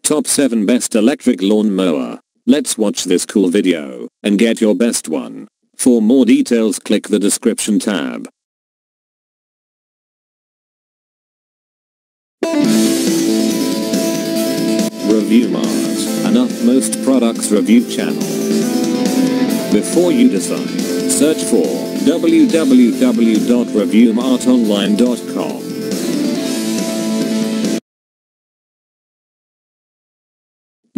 Top 7 Best Electric Lawnmower. Let's watch this cool video and get your best one. For more details click the description tab. Review Mart, an utmost products review channel. Before you decide, search for www.reviewmartonline.com.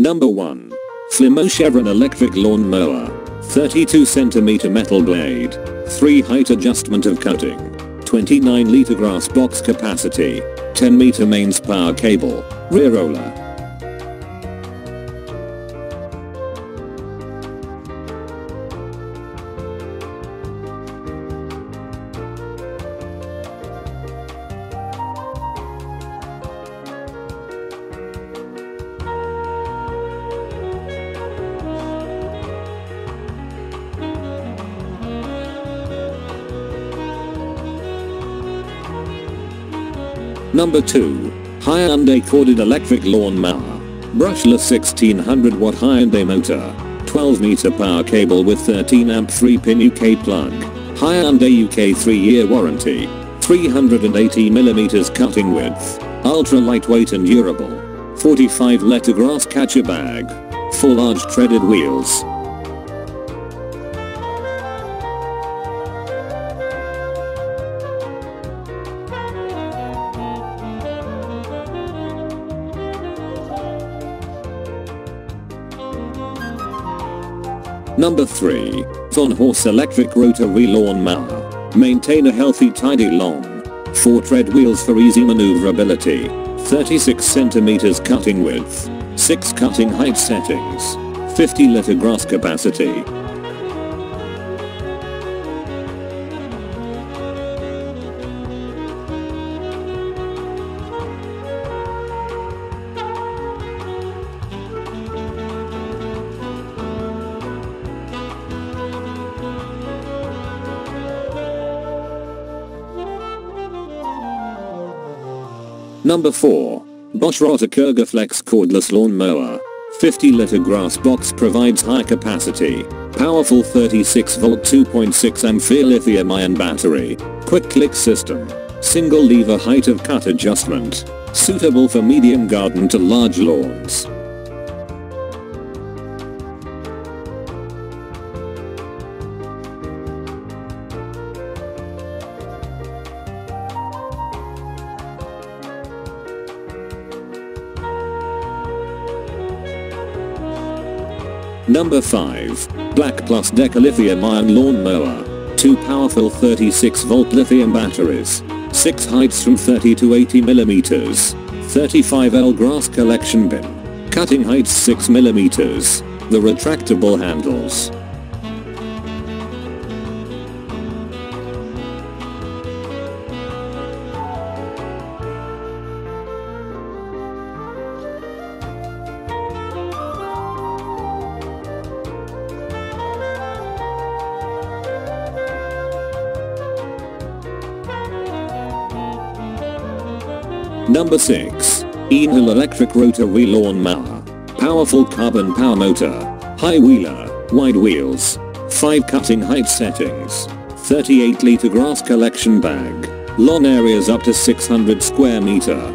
Number 1. Flymo Chevron Electric Lawnmower. 32 cm metal blade. 3 height adjustment of cutting. 29 liter grass box capacity. 10 meter mains power cable. Rear roller. Number 2. Hyundai Corded Electric Lawnmower. Brushless 1600 watt Hyundai motor. 12 meter power cable with 13 amp 3 pin UK plug. Hyundai UK 3-year warranty. 380 mm cutting width. Ultra lightweight and durable. 45 letter grass catcher bag. Full large treaded wheels. Number 3. VonHaus Electric Rotary Lawnmower. Maintain a healthy tidy lawn. 4 tread wheels for easy maneuverability. 36 cm cutting width. 6 cutting height settings. 50 liter grass capacity. Number 4. Bosch Rotak Ergoflex Cordless Lawnmower. 50 liter grass box provides high capacity. Powerful 36 volt 2.6 ampere lithium-ion battery. Quick click system. Single lever height of cut adjustment. Suitable for medium garden to large lawns. Number 5. BLACK+DECKER Lithium-Ion Lawnmower. 2 powerful 36 volt lithium batteries. 6 heights from 30 to 80 mm. 35L grass collection bin. Cutting heights 6 mm. The retractable handles. Number 6. Einhell Electric Rotary Lawnmower. Powerful carbon power motor. High wheeler, wide wheels. 5 cutting height settings. 38 liter grass collection bag. Lawn areas up to 600 square meter.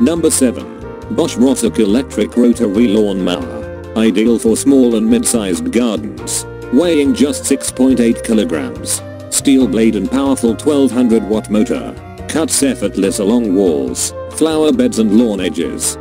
Number 7. Bosch Rotak Electric Rotary Lawnmower. Ideal for small and mid-sized gardens. Weighing just 6.8 kilograms. Steel blade and powerful 1200 watt motor. Cuts effortless along walls, flower beds and lawn edges.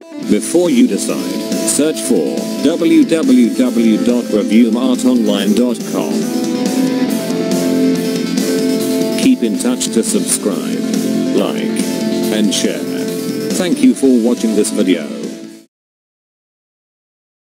Before you decide, search for www.reviewmartonline.com. Keep in touch to subscribe, like, and share. Thank you for watching this video.